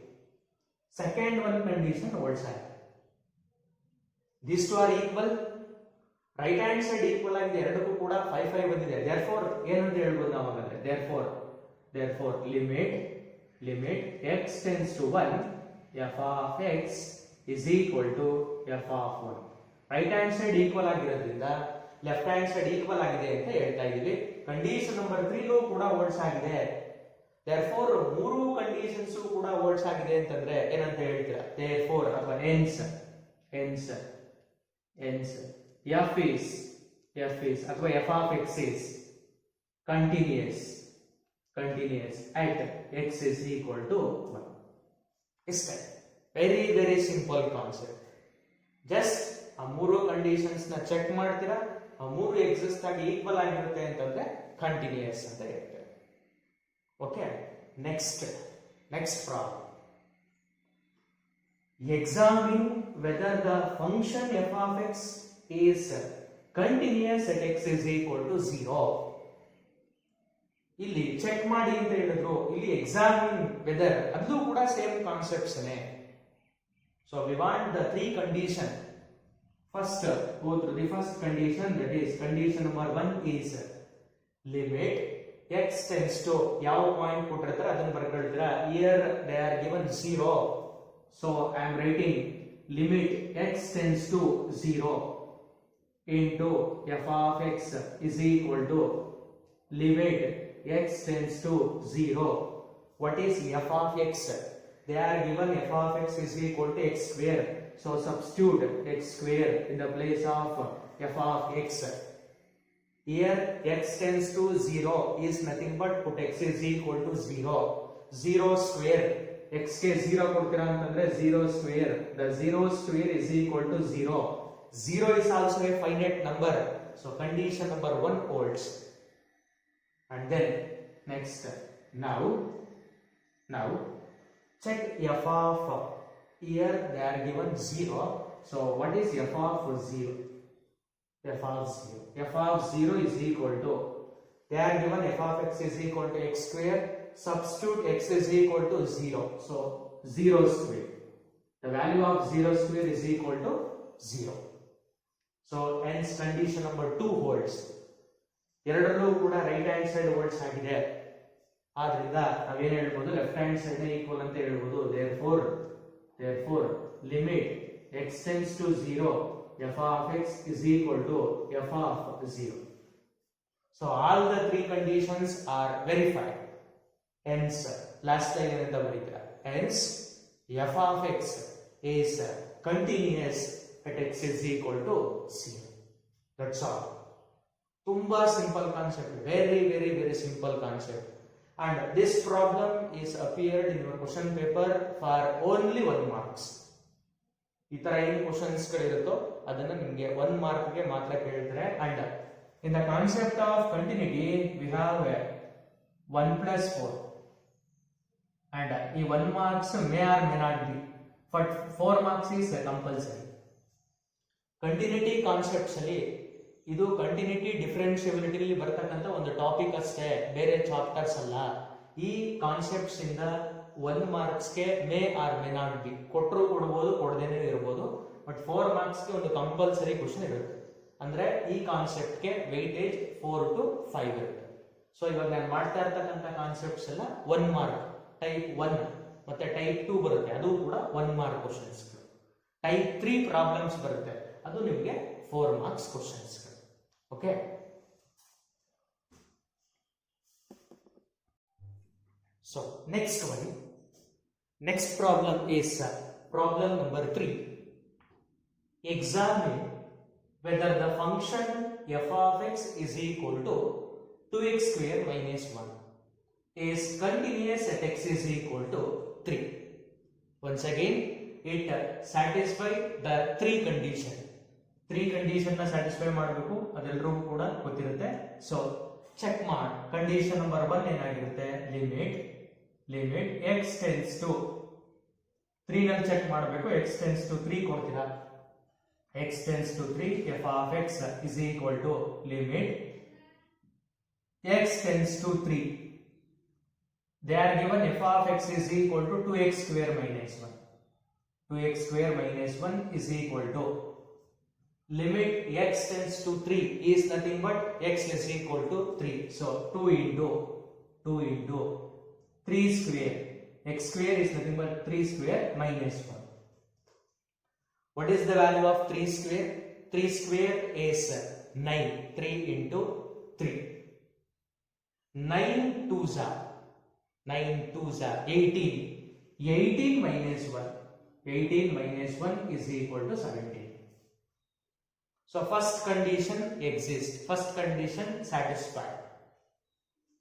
Second one condition holds ಆಗಿದೆ. these two are equal, right hand side equal ಆಗಿದೆ, ಎರಡಕ್ಕೂ ಕೂಡ 5 5 ಬಂದಿದೆ. therefore ಏನಂತ ಹೇಳ್ಬೋದು ನಾವು ಹಾಗಾದ್ರೆ, therefore limit x tends to 1 f of x is equal to f of 1. Right hand side equal ಆಗಿರೋದ್ರಿಂದ ಲೆಫ್ಟ್ ಹ್ಯಾಂಡ್ ಸೈಡ್ ಈಕ್ವಲ್ ಆಗಿದೆ ಅಂತ ಹೇಳ್ತಾ ಇದೀವಿ. ಕಂಡೀಷನ್ ನಂಬರ್ 3 ಕೂಡ ಹೋಲ್ಡ್ಸ್ ಆಗಿದೆ. therefore ಮೂರು ಕಂಡೀಷನ್ಸ್ ಕೂಡ ವರ್ಡ್ಸ್ ಆಗಿದೆ ಅಂತಂದ್ರೆ ಏನಂತ ಹೇಳ್ತೀರಾ therefore ಅಥವಾ hence f is ಅಥವಾ f of x is continuous at x is equal to 1. ಇಷ್ಟೇ, ವೆರಿ ಸಿಂಪಲ್ ಕಾನ್ಸೆಪ್ಟ್. ಜಸ್ಟ್ ಆ ಮೂರು ಕಂಡೀಷನ್ಸ್ ನ ಚೆಕ್ ಮಾಡ್ತೀರಾ, ಆ ಮೂರು ಎಕ್ಸಿಸ್ಟ್ ಆಗಿ ಈಕ್ವಲ್ ಆಗಿರುತ್ತೆ ಅಂತಂದ್ರೆ ಕಂಟಿನ್ಯೂಯಸ್ ಅಂತ ಹೇಳ್ತೇವೆ. Okay, next problem. Examine whether the function f of x is continuous at x is equal to 0. ಇಲ್ಲಿ ಚೆಕ್ ಮಾಡಿ ಅಂತ ಹೇಳಿದ್ರು, ಇಲ್ಲಿ ಎಕ್ಸಾಮಿನ್ ವೆದರ್ ಅದು ಕೂಡ same concepts. So we want the 3 condition. First go through the first condition, that is condition number 1 is limit x tends to ಯಾವ point ಕೊಟ್ಟಿರ್ತಾರೆ ಅದನ್ನ ಬರ್ಕೊಳ್ತೀರಾ. here they are given 0, so I am writing limit x tends to 0 into f of x is equal to limit x tends to 0. What is f of x? They are given f of x is equal to x square. So substitute x square in the place of f of x. Here x tends to 0 is nothing but put x is equal to 0. 0 square, x ke 0 kodtira antandre 0 square. The 0 square is equal to 0. 0 is also a finite number. So condition number 1 holds. And then next, now check f of, here they are given 0. So what is f of 0? f of 0 is equal to, they are given f of x is equal to x square. Substitute x is equal to 0. So 0 square, the value of 0 square is equal to 0. So hence condition number 2 holds. ಎರಡರಲ್ಲೂ ಕೂಡ right hand side words ಆಗಿದೆ, ಆದ್ರಿಂದ ನಾವೇನ್ ಹೇಳ್ಬೋದು, left hand side equal ಅಂತ ಹೇಳ್ಬೋದು. therefore limit x tends to 0 f of x is equal to f of 0. So all the 3 conditions are verified. Hence last line ಏನಂತ ಬರೀತೀರಾ, hence f of x is continuous at x is equal to 0. That's all. ತುಂಬಾ simple concept, very simple concept. And this problem is appeared in your question paper for only 1 marks. ಈ ತರ ಏನು questions ಗಳಿರುತ್ತೋ ಅದನ್ನ ನಿಮಗೆ 1 mark ಗೆ ಮಾತ್ರ ಕೇಳ್ತಾರೆ. And in the concept of continuity we have 1 plus 4, and ಈ 1 marks may or may not be, but 4 marks is compulsory. Continuity concepts ಅಲ್ಲಿ ಇದು ಕಂಟಿನ್ಯೂಟಿ ಡಿಫರೆನ್ಷಿಯಬಿಲಿಟಿ ಬರ್ತಕ್ಕಂಥ ಒಂದು ಟಾಪಿಕ್ ಅಷ್ಟೇ, ಬೇರೆ ಚಾಪ್ಟರ್ಸ್ ಅಲ್ಲ. ಈ ಕಾನ್ಸೆಪ್ಟ್ಸ್ ಇಂದ 1 ಮಾರ್ಕ್ಸ್ ಗೆ May R may not be, ಕೊಟ್ಟರು ಕೊಡಬಹುದು, ಕೊಡದೇನೆ ಇರಬಹುದು, ಬಟ್ 4 ಮಾರ್ಕ್ಸ್ ಗೆ ಒಂದು ಕಂಪಲ್ಸರಿ ಕ್ವಶನ್ ಇರುತ್ತೆ. ಅಂದ್ರೆ ಈ ಕಾನ್ಸೆಪ್ಟ್ ಗೆ ವೆಯ್ಟೇಜ್ 4 to 5 ಇರುತ್ತೆ. ಸೊ ಇವಾಗ ನಾನು ಮಾಡ್ತಾ ಇರ್ತಕ್ಕಂಥ ಕಾನ್ಸೆಪ್ಟ್ಸ್ ಎಲ್ಲ 1 ಮಾರ್ಕ್, ಟೈಪ್ 1 ಮತ್ತೆ ಟೈಪ್ 2 ಬರುತ್ತೆ, ಅದು ಕೂಡ 1 ಮಾರ್ಕ್ ಕ್ವಶನ್ಸ್. ಟೈಪ್ 3 ಪ್ರಾಬ್ಲಮ್ಸ್ ಬರುತ್ತೆ, ಅದು ನಿಮಗೆ 4 marks questions. Okay. So next problem is problem number 3. Examine whether the function f of x is equal to 2x square minus 1 is continuous at x is equal to 3. Once again, it satisfies the 3 condition. 3 condition ನ satisfy ಮಾಡಬೇಕು, ಅದೆಲ್ಲರಿಗೂ ಕೂಡ ಗೊತ್ತಿರುತ್ತೆ. So check ಮಾಡಿ. Condition number 1 ಏನಾಗಿರುತ್ತೆ, limit x tends to 3 ನಲ್ಲಿ check ಮಾಡಬೇಕು. x tends to 3 ಕೊಡ್ತೀರಾ, x tends to 3 f of x is equal to limit x tends to 3. They are given f of x is equal to 2x square minus 1. 2x square minus 1 is equal to limit x tends to 3 is nothing but x is equal to 3. So 2 into 3 square, x square is nothing but 3 square minus 1. What is the value of 3 square? 3 square is 9. 3 into 3. 9 2s are 9 2s are 18. 18 minus 1. 18 minus 1 is equal to 17. So first condition exists. First condition satisfied.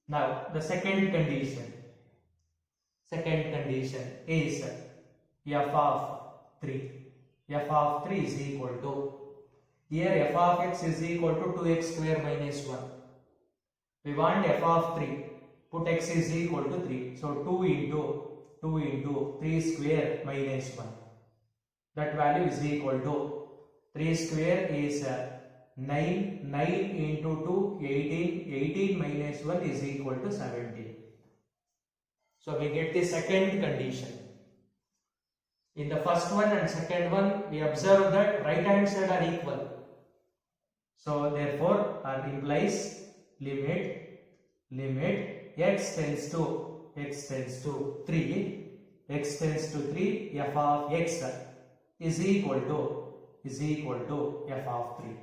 Now the second condition. Second condition is f of 3. F of 3 is equal to, here f of x is equal to 2x square minus 1. We want f of 3. Put x is equal to 3. So 2 into 3 square minus 1. That value is equal to 3 square is 9. 9 into 2, 18. 18 minus 1 is equal to 17. So we get the second condition. In the first one and second one, we observe that right hand side are equal. So therefore, R implies limit x tends to 3, x tends to 3, f of x is equal to f of 3.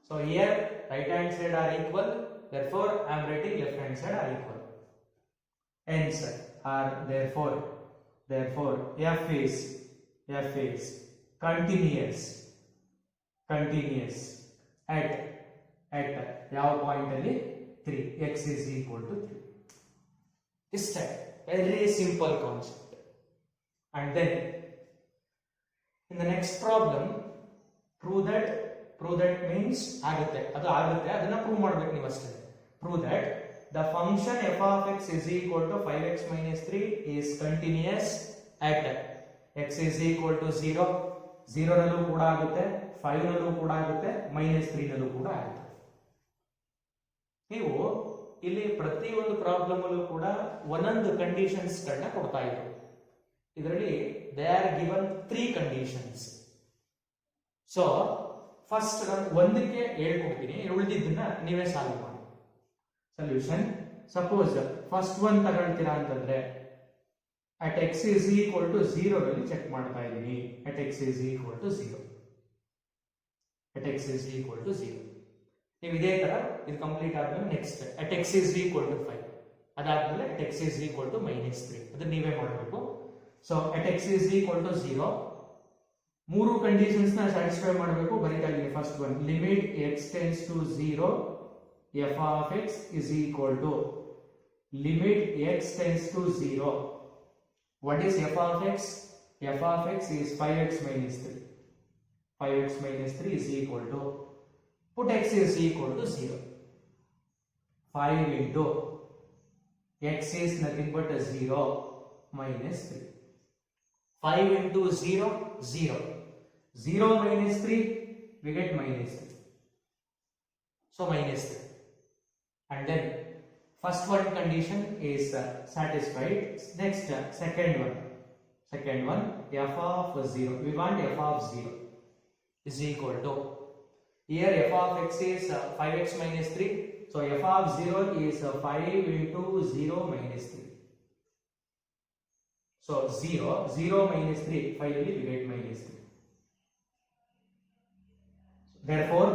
So here right hand side are equal, therefore I am writing left hand side are equal. Hence, or therefore f is continuous at ಯಾವ point ಅಲ್ಲಿ 3, x is equal to 3. This type, very simple concept. And then in the next problem, prove that means ಆಗುತ್ತೆ, ಅದನ್ನ prove ಮಾಡಬೇಕು ನೀವು ಅಷ್ಟೇ. Prove that the function f of x is equal to 5x minus 3 is continuous at x is equal to 0. 0 ನಲ್ಲೂ ಕೂಡ ಆಗುತ್ತೆ, 5 ನಲ್ಲೂ ಕೂಡ ಆಗುತ್ತೆ, -3 ನಲ್ಲೂ ಕೂಡ ಆಗುತ್ತೆ. ನೀವು ಇಲ್ಲಿ ಪ್ರತಿಯೊಂದು ಪ್ರಾಬ್ಲಮ್ ಅಲ್ಲೂ ಕೂಡ ಒಂದೊಂದು ಕಂಡೀಷನ್ಸ್ ಗಳನ್ನ ಕೊಡ್ತಾ ಇದ್ರು. ಇದರಲ್ಲಿ they are given 3 conditions. So first ನಾನು ಒಂದಕ್ಕೆ ಹೇಳ್ಕೊಡ್ತೀನಿ, ಉಳಿದಿದ್ದನ್ನ ನೀವೇ ಸಾಲ್ವ್ ಮಾಡಿ. ಸೊಲ್ಯೂಷನ್, ಸಪೋಸ್ ಫಸ್ಟ್ ಒನ್ ತಗೊಳ್ತೀರಾ ಅಂತಂದ್ರೆ at x is equal to 0 ರಲ್ಲಿ ಚೆಕ್ ಮಾಡ್ತಾ ಇದ್ದೀನಿ. at x is equal to 0. at x is equal to 0. ನೀವು ಇದೇ ತರ ಇದು ಕಂಪ್ಲೀಟ್ ಆದ್ಮೇಲೆ next at x is equal to 5, ಅದಾದ್ಮೇಲೆ at x is equal to -3, ಅದನ್ನ ನೀವೇ ಮಾಡಬೇಕು. So at x is equal to 0 ಮೂರು ಕಂಡೀಷನ್ಸ್ ನ ಸ್ಯಾಟಿಸ್ಫೈ ಮಾಡಬೇಕು. ಬರೀತಾ ಇದ್ದೀನಿ first one, limit x tends to 0 f of x is equal to limit x tends to 0. What is f of x? F of x is 5x minus 3. 5x minus 3 is equal to, put x is equal to 0. 5 into x is nothing but a 0 minus 3. 5 into 0, 0. 0 minus 3, we get -3. So -3. And then first one condition is satisfied. Next second one, f of 0. We want f of 0 is equal to, here f of x is 5x minus 3. So f of 0 is 5 into 0 minus 3. So 0 minus 3, finally we get -3. Therefore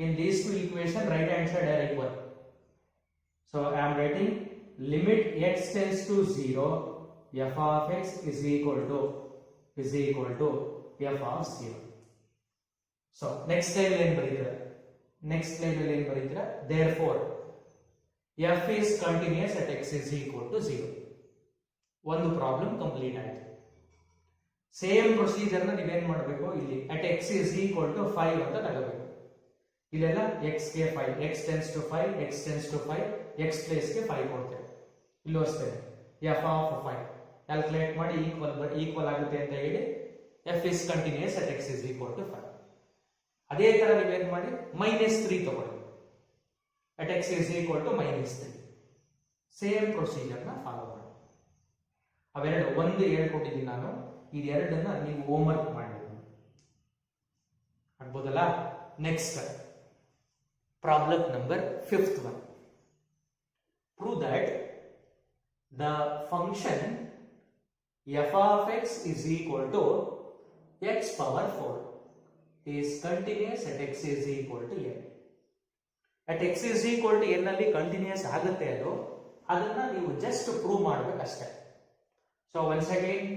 in these two equations, right hand side are equal. So I am writing limit x tends to 0, f of x is equal to f of 0. So next slide ಏನು ಬರೀತೀರಾ? Therefore f is continuous at x is equal to 0. ಒಂದು problem complete ಆಯ್ತು. Same procedure ನ ನೀವೇನ್ ಮಾಡಬೇಕು, ಇಲ್ಲಿ at x is equal to 5 ಅಂತ ತಗೋಬೇಕು. ಇಲ್ಲೆಲ್ಲ x ಗೆ 5, x tends to 5, x tends to 5, x place ಗೆ 5 ಕೊಡ್ತೇವೆ. ಇಲ್ಲೂ ಅಷ್ಟೇ f of 5 ಕ್ಯಾಲ್ಕುಲೇಟ್ ಮಾಡಿ ಈಕ್ವಲ್ ಆಗುತ್ತೆ ಅಂತ ಹೇಳಿ f is continuous at x is equal to 5. ಅದೇ ತರ ನೀವೇನ್ ಮಾಡಿ -3 ತಗೊಳ್ಳಿ, at x is equal to -3. Same procedure ನ ಫಾಲೋ ಮಾಡಿ. ಅವೆರಡು ಒಂದು ಹೇಳ್ಕೊಟ್ಟಿದ್ದೀನಿ ನಾನು, ಇದೆರಡನ್ನ ನೀವು ಹೋಮ್ ವರ್ಕ್ ಮಾಡಬೇಕು, ಆಗ್ಬೋದಲ್ಲ? Next problem number 5th one. Prove that the function f of x is equal to x power 4 is continuous at x is equal to n. At x is equal to n ಅಲ್ಲಿ continuous ಆಗುತ್ತೆ ಅದು, ಅದನ್ನ ನೀವು just prove ಮಾಡಬೇಕಷ್ಟೇ. So once again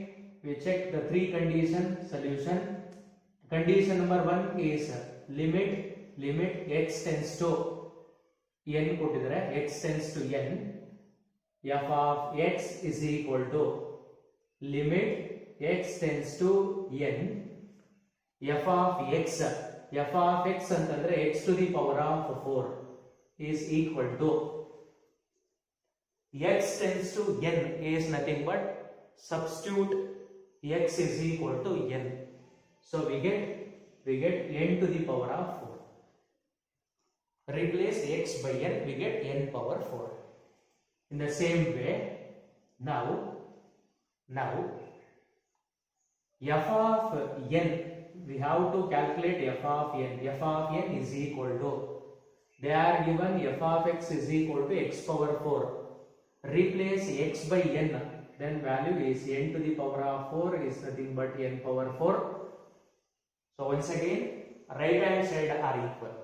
we check the 3 condition solution. Condition number 1 is limit x tends to n ಕೊಟ್ಟಿದ್ದಾರೆ, x tends to n, f of x is equal to limit x tends to n, f of x ಅಂತಂದ್ರೆ x to the power of 4 is equal to x tends to n is nothing but substitute x is equal to n. So we get n to the power of 4. Replace x by n, we get n power 4. In the same way, now f of n, we have to calculate f of n. F of n is equal to, they are given f of x is equal to x power 4. Replace x by n, then value is n to the power of 4 is nothing but n power 4. So once again, right hand side are equal.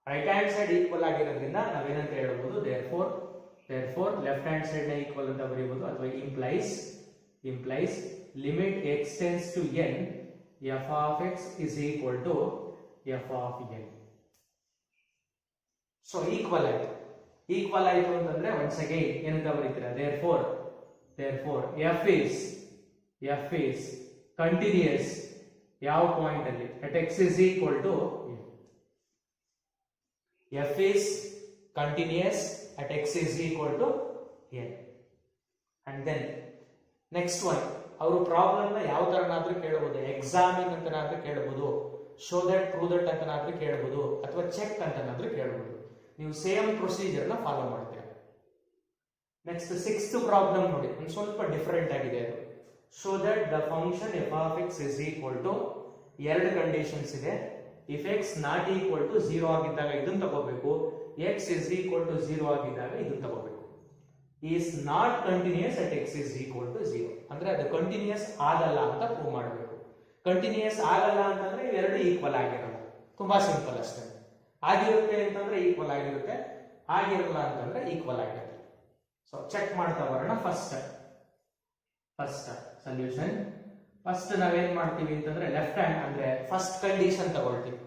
Right hand side equal ಆಗಿರೋದ್ರಿಂದ ನಾವೇನಂತ ಹೇಳಬಹುದು, therefore left hand side ನ equal ಅಂತ ಬರೆಯಬಹುದು, ಅಥವಾ implies limit x tends to n, f of x is equal to f of n. So equal ಆಯ್ತು ಅಂತಂದ್ರೆ once again ಏನಂತ ಬರೀತೀರಾ, therefore f is continuous ಯಾವ ಪಾಯಿಂಟ್ ಅಲ್ಲಿ, at x is equal to n. f is continuous at x is equal to n. And then next one, ಅವರು problem ನ ಯಾವ ತರನಾದ್ರೂ ಕೇಳಬಹುದು, ಎಕ್ಸಾಮಿನ್ ಅಂತನಾದ್ರೂ ಕೇಳಬಹುದು, ಶೋ ದಟ್ ಪ್ರೂವ್ ದಟ್ ಅಂತನಾದ್ರೂ ಕೇಳಬಹುದು, ಅಥವಾ ಚೆಕ್ ಅಂತನಾದ್ರೂ ಕೇಳಬಹುದು. ನೀವು ಸೇಮ್ ಪ್ರೊಸೀಜರ್ ನ ಫಾಲೋ ಮಾಡ್ತೀರಾ. ನೆಕ್ಸ್ಟ್ 6th ಪ್ರಾಬ್ಲಮ್ ನೋಡಿ, ಒಂದು ಸ್ವಲ್ಪ ಡಿಫರೆಂಟ್ ಆಗಿದೆ ಅದು. Show that the function f of x is equal to, ಎರಡು ಕಂಡೀಷನ್ಸ್ ಇದೆ. If x not equal to 0 ಆಗಿದ್ದಾಗ ಇದನ್ನ ತಗೋಬೇಕು, x is equal to 0 ಆಗಿದ್ದಾಗ ಇದನ್ನ ತಗೋಬೇಕು. Is not continuous at x is equal to 0, ಅಂದ್ರೆ ಅದು ಕಂಟಿನ್ಯೂಸ್ ಆಗಲ್ಲ ಅಂತ ಪ್ರೂವ್ ಮಾಡಬೇಕು. ಕಂಟಿನ್ಯೂಸ್ ಆಗಲ್ಲ ಅಂತಂದ್ರೆ ಇವೆರಡು ಈಕ್ವಲ್ ಆಗಿರಲ್ಲ, ತುಂಬಾ ಸಿಂಪಲ್ ಅಷ್ಟೇ. ಆಗಿರುತ್ತೆ ಅಂತಂದ್ರೆ ಈಕ್ವಲ್ ಆಗಿರುತ್ತೆ, ಆಗಿರಲ್ಲ ಅಂತಂದ್ರೆ ಈಕ್ವಲ್ ಆಗಿರುತ್ತೆ. ಸೊ ಚೆಕ್ ಮಾಡ್ತಾ ಬರೋಣ. First solution. ಫಸ್ಟ್ ನಾವೇನ್ ಮಾಡ್ತೀವಿ ಅಂತಂದ್ರೆ ಲೆಫ್ಟ್ ಹ್ಯಾಂಡ್ ಅಂದ್ರೆ ಫಸ್ಟ್ ಕಂಡೀಷನ್ ತಗೊಳ್ತೀವಿ.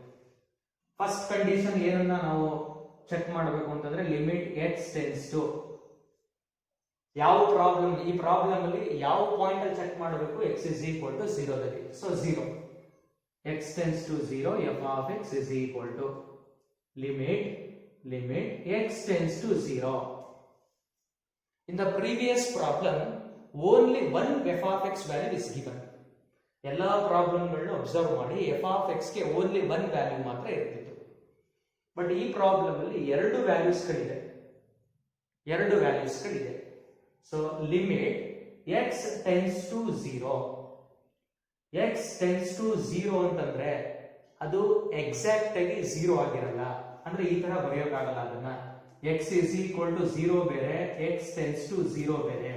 ಫಸ್ಟ್ ಕಂಡೀಷನ್ ಏನನ್ನ ನಾವು ಚೆಕ್ ಮಾಡಬೇಕು ಅಂತಂದ್ರೆ ಲಿಮಿಟ್ x ಟೆನ್ಸ್ ಟು, ಯಾವ ಪ್ರಾಬ್ಲಮ್, ಈ ಪ್ರಾಬ್ಲಮ್ ಅಲ್ಲಿ ಯಾವ ಪಾಯಿಂಟ್ ಅಲ್ಲಿ ಚೆಕ್ ಮಾಡಬೇಕು, x is equal to 0 ದಲ್ಲಿ. So 0, x tends to 0, f of x is equal to limit x tends to 0. In the previous problem, only one f of x value is given. ಎಲ್ಲಾ ಪ್ರಾಬ್ಲಮ್ಗಳನ್ನ observe ಮಾಡಿ f of x ಗೆ only one value ಮಾತ್ರ ಇರ್ತಿತ್ತು. But ಈ problem ಅಲ್ಲಿ ಎರಡು ವ್ಯಾಲ್ಯೂಸ್ಗಳಿದೆ. So limit x tends to 0. x tends to 0 ಅಂತಂದ್ರೆ ಅದು ಎಕ್ಸಾಕ್ಟ್ ಆಗಿ 0 ಆಗಿರಲ್ಲ, ಅಂದ್ರೆ ಈ ತರ ಬರೆಯೋಕ್ಕಾಗಲ್ಲ ಅದನ್ನ. x is equal to 0 ಬೇರೆ, x tends to 0 ಬೇರೆ.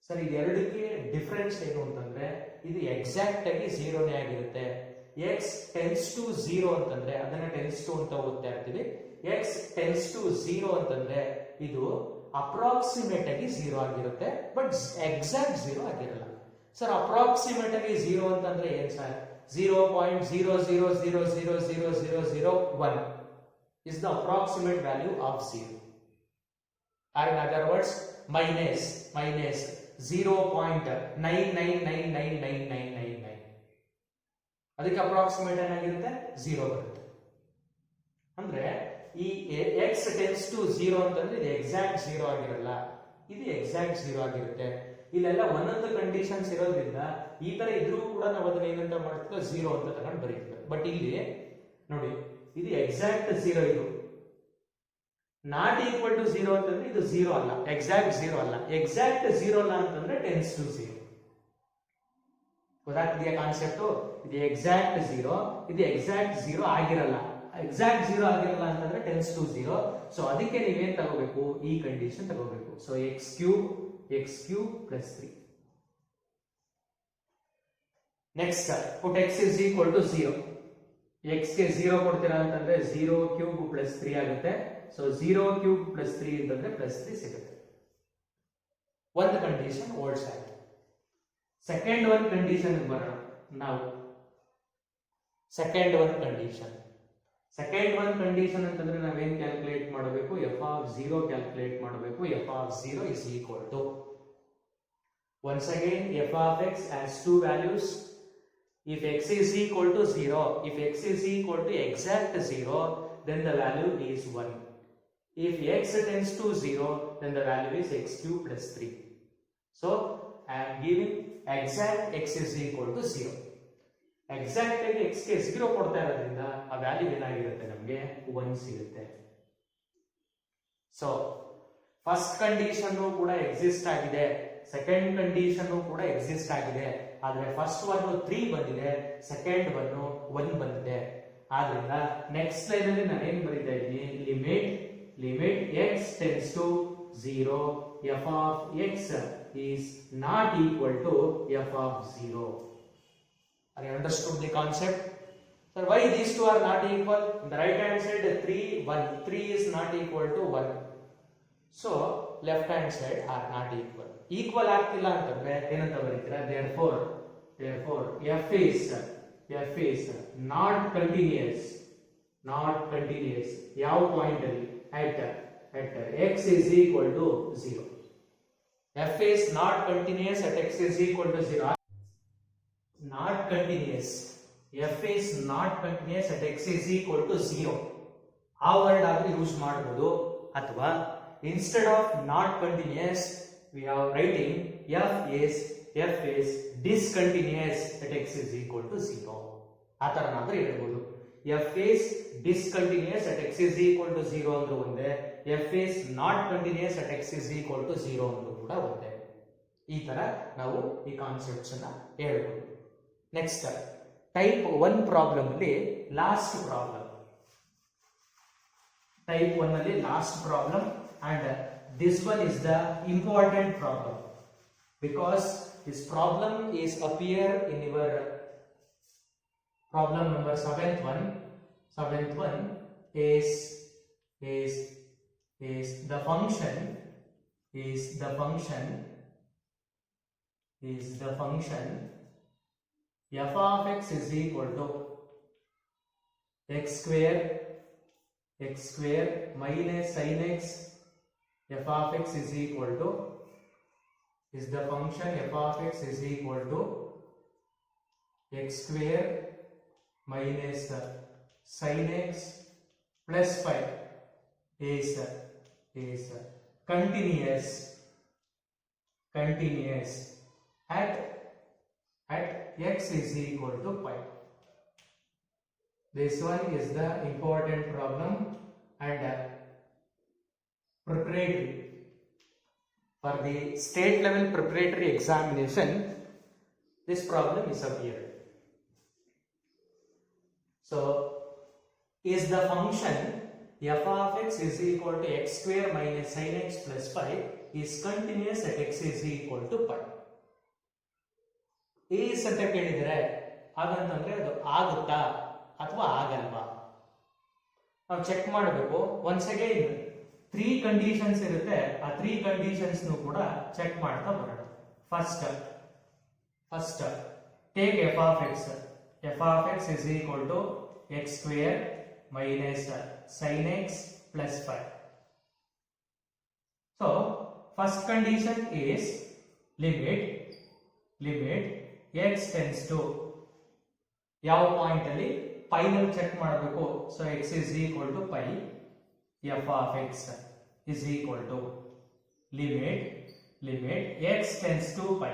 ಸರ್ ಇದೆರಡಕ್ಕೆ ಡಿಫರೆನ್ಸ್ ಏನು ಅಂತಂದ್ರೆ, ಇದು ಎಕ್ಸಾಕ್ಟ್ ಆಗಿ 0ನೇ ಆಗಿರುತ್ತೆ. x tends to 0 ಅಂತಂದ್ರೆ ಅದನ್ನ tends to ಅಂತ ಓದ್ತಾ ಇರ್ತೀವಿ. x tends to 0 ಅಂತಂದ್ರೆ ಇದು ಅಪ್ರಾಕ್ಸಿಮೇಟ್ ಆಗಿ 0 ಆಗಿರುತ್ತೆ, ಬಟ್ ಎಕ್ಸಾಕ್ಟ್ 0 ಆಗಿರಲ್ಲ. ಸರ್ ಅಪ್ರಾಕ್ಸಿಮೇಟ್ ಆಗಿ 0 ಅಂತಂದ್ರೆ ಏನ್ sir? 0.00000001 is the approximate value of 0. Or in other words, minus 0.99999999. ಅದಕ್ಕೆ ಅಪ್ರಾಕ್ಸಿಮೇಟ್ ಏನಾಗಿರುತ್ತೆ? 0 ಬರುತ್ತೆ. ಅಂದ್ರೆ ಈ x tends to 0 ಅಂತಂದ್ರೆ ಇದು ಎಕ್ಸಾಕ್ಟ್ 0 ಆಗಿರಲ್ಲ, ಇದು ಎಕ್ಸಾಕ್ಟ್ 0 ಆಗಿರುತ್ತೆ. ಇಲ್ಲೆಲ್ಲ ಒಂದೊಂದು ಕಂಡೀಷನ್ಸ್ ಇರೋದ್ರಿಂದ ಈ ತರ ಇದ್ರೂ ಕೂಡ ನಾವು ಅದನ್ನ ಏನಂತ ಮಾಡ್ತೀವಿ, 0 ಅಂತ ತಗೊಂಡು ಬರೀತೀವಿ. ಬಟ್ ಇಲ್ಲಿ ನೋಡಿ, ಇದು ಎಕ್ಸಾಕ್ಟ್ 0, ಇದು ನಾಟ್ ಈಕ್ವಲ್ ಟು 0 ಅಂತಂದ್ರೆ ಇದು 0 ಅಲ್ಲ, ಎಕ್ಸಾಕ್ಟ್ 0 ಅಲ್ಲ. ಎಕ್ಸಾಕ್ಟ್ 0 ಅಲ್ಲ ಅಂತಂದ್ರೆ ಟೆನ್ಸ್ ಟು 0. ಗೊತ್ತಾಗ್ತಿದೆಯಾ ಕಾನ್ಸೆಪ್ಟ್? ಇದು ಎಕ್ಸಾಕ್ಟ್ 0, ಇದು ಎಕ್ಸಾಕ್ಟ್ 0 ಆಗಿರಲ್ಲ. ಎಕ್ಸಾಕ್ಟ್ 0 ಆಗಿರಲ್ಲ ಅಂತಂದ್ರೆ ಟೆನ್ಸ್ ಟು 0. ಸೊ ಅದಕ್ಕೆ ನೀವೇನ್ ತಗೋಬೇಕು, ಈ ಕಂಡೀಷನ್ ತಗೋಬೇಕು. So x cube plus 3. Next, put x is equal to 0. x ಗೆ 0 ಕೊಡ್ತೀರಾ ಅಂತಂದ್ರೆ 0 ಕ್ಯೂಬ್ ಪ್ಲಸ್ 3 ಆಗುತ್ತೆ. ಸೊ 0 ಕ್ಯೂಬ್ ಪ್ಲಸ್ 3 ಅಂತಂದ್ರೆ ಪ್ಲಸ್ 3 ಸಿಗುತ್ತೆ. ಒಂದು ಕಂಡೀಷನ್ ಓಲ್ಡ್ಸ್ ಆಯ್ತು. ಸೆಕೆಂಡ್ ಒನ್ ಕಂಡೀಷನ್ ಬರೋಣ ನಾವು. ಸೆಕೆಂಡ್ ಒನ್ ಕಂಡೀಷನ್ ಅಂತಂದ್ರೆ ನಾವೇನ್ ಕ್ಯಾಲ್ಕುಲೇಟ್ ಮಾಡಬೇಕು? ಎಫ್ ಆಫ್ 0 ಕ್ಯಾಲ್ಕುಲೇಟ್ ಮಾಡಬೇಕು. F of 0 is equal to, once again, f of x has two values. If x is equal to 0, if x is equal to exact 0, then the value is 1. If x tends to 0, then the value is x cube plus 3. So, I am giving exact x is equal to 0. Exact x ಗೆ 0 ಕೊಡ್ತಾ ಇರೋದ್ರಿಂದ ಆ value ಏನಾಗಿರುತ್ತೆ? ನಮಗೆ 1 ಸಿಗುತ್ತೆ. So first condition ಕೂಡ exist ಆಗಿದೆ, second condition ಕೂಡ ಎಕ್ಸಿಸ್ಟ್ ಆಗಿದೆ. ಆದ್ರೆ ಫಸ್ಟ್ ಒನ್ 3 ಬಂದಿದೆ, ಸೆಕೆಂಡ್ ಒನ್ 1 ಬಂದಿದೆ. ಆದ್ರಿಂದ ನೆಕ್ಸ್ಟ್ ಲೈನ್ ಅಲ್ಲಿ ನಾನು ಏನ್ ಬರೀತಾ ಇದ್ದೀನಿ? Limit x tends to 0, f of x is not equal to f of 0. Have you understood the concept? Sir, why these two are not equal? On the right hand side 3 is not equal to 1. So left hand side are not equal. Equal ಆಗ್ತಿಲ್ಲ ಅಂತಂದ್ರೆ ಏನಂತ ಬರೀತೀರಾ? therefore f is not continuous. ಯಾವ point ಅಲ್ಲಿ? at x is equal to 0. f is not continuous at x is equal to 0. Not continuous. f is not continuous at x is equal to 0. ಆ word ಆದ್ರೆ use ಮಾಡಬಹುದು. ಅಥವಾ instead of not continuous, we are writing f is discontinuous at x is equal to 0. ಆ ತರ ನಾದ್ರೆ ಹೇಳ್ಬೋದು. f is discontinuous at x is equal to 0 ಅಂದ್ರೆ ಒಂದೇ, f is not continuous at x is equal to 0 ಅಂದ್ರೆ ಕೂಡ ಒಂದೇ. ಈ ತರ ನಾವು ಈ ಕಾನ್ಸೆಪ್ಟ್ಸ್ ಅನ್ನ ಹೇಳ್ಬೋದು. ನೆಕ್ಸ್ಟ್ ಟೈಪ್ 1 ಪ್ರಾಬ್ಲಮ್ ಅಲ್ಲಿ ಲಾಸ್ಟ್ ಪ್ರಾಬ್ಲಮ್. ಟೈಪ್ 1 ಅಲ್ಲಿ last problem, and this one is the important problem because this problem is appear in your problem number 7th one. 7th one is the function f of x is equal to x square minus sin x. f of x is equal to the function f of x is equal to x square minus sin x plus 5 is continuous at x is equal to pi. This one is the important problem and preparatory for the state level preparatory examination. This problem is appeared. So is the function f of x is equal to x square minus sin x plus 5 is continuous at x is equal to pi. is ಅಂತ ಕೇಳಿದ್ರೆ ಹಾಗಂತಂದ್ರೆ ಅದು ಆಗುತ್ತಾ ಅಥವಾ ಆಗಲ್ವಾ ನಾವು check ಮಾಡಬೇಕು. Once again 3 conditions ಇರುತ್ತೆ, ಆ 3 ಕಂಡೀಷನ್ಸ್ ಕೂಡ ಚೆಕ್ ಮಾಡ್ತಾ ಬರೋಣ. First take f of x is equal to x square minus sin x plus 5. So first condition is limit x tends to ಯಾವ ಪಾಯಿಂಟ್ ಅಲ್ಲಿ ಪೈ ನಲ್ಲಿ ಚೆಕ್ ಮಾಡಬೇಕು. So x is equal to pi, f of x is equal to limit x tends to pi.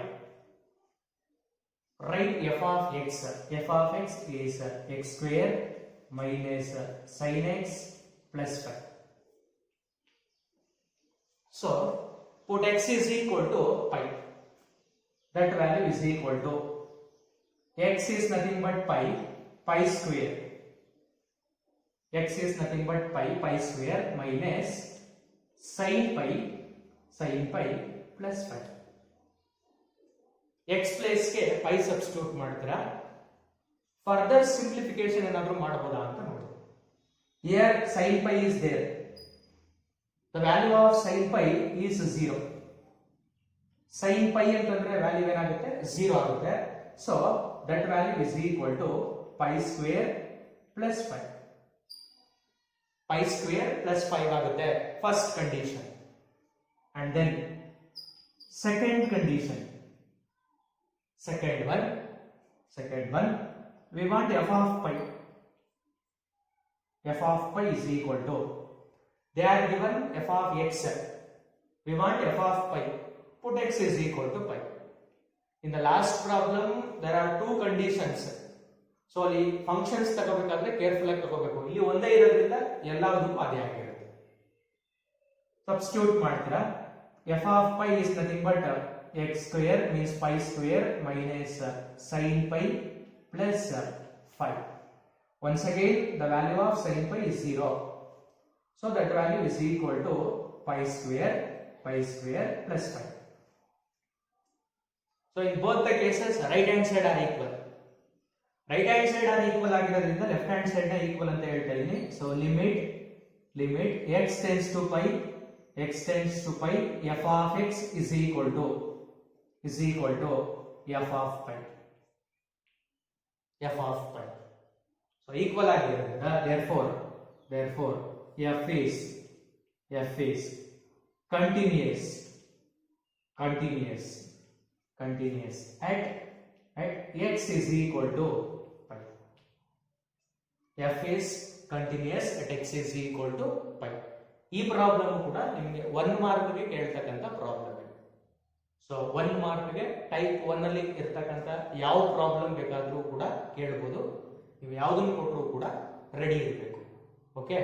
Write f of x is x square minus sin x plus 5. So put x is equal to pi. That value is equal to x is nothing but pi square. X is nothing but pi square minus sin pi plus 5. x place ಗೆ pi substitute ಮಾಡ್ತೀರಾ. Further simplification ಏನಾದರೂ ಮಾಡಬಹುದಾ ಅಂತ ನೋಡಿ. Here sin pi is there. The value of sin pi is 0. sin pi ಅಂತಂದ್ರೆ value ಏನಾಗುತ್ತೆ 0 ಆಗುತ್ತೆ. So that value is equal to pi square plus 5. pi square plus 5 ಆಗುತ್ತೆ first condition. And then second condition, second one, we want f of pi. F of pi is equal to, they are given f of x, we want f of pi, put x is equal to pi. In the last problem there are two conditions, so ಅಲ್ಲಿ functions ತಗೋಬೇಕಾದ್ರೆ careful ಆಗಿ ತಗೋಬೇಕು. ಇಲ್ಲಿ ಒಂದೇ ಇರೋದ್ರಿಂದ ಎಲ್ಲದಕ್ಕೂ ಅದೇ ಆಗಿರುತ್ತೆ. ಸಬ್ಸ್ಟಿಟ್ಯೂಟ್ ಮಾಡ್ತೀರಾ. f of pi is nothing but x square means pi square minus sin pi plus 5. Once again the value of sin pi is 0, so that value is equal to pi square plus 5. So in both the cases right hand side are equal. Right hand side are equal ಆಗಿರೋದ್ರಿಂದ left hand side ನ equal ಅಂತ ಹೇಳ್ತಾ ಇದೀನಿ. So limit x tends to pi f of x is equal to f of pi. So equal ಆಗಿರೋದ್ರಿಂದ therefore f is continuous at x is equal to pi. f is continuous at x is equal to pi. ಈ problem ಕೂಡ ನಿಮಗೆ 1 ಮಾರ್ಕ್ಗೆ ಕೇಳ್ತಕ್ಕಂಥ problem ಇದೆ. So 1 ಮಾರ್ಕ್ಗೆ type 1 ಅಲ್ಲಿ ಇರ್ತಕ್ಕಂಥ ಯಾವ problem ಬೇಕಾದರೂ ಕೂಡ ಕೇಳಬಹುದು. ನೀವು ಯಾವುದನ್ನು ಕೊಟ್ಟರೂ ಕೂಡ ರೆಡಿ ಇರಬೇಕು. ಓಕೆ.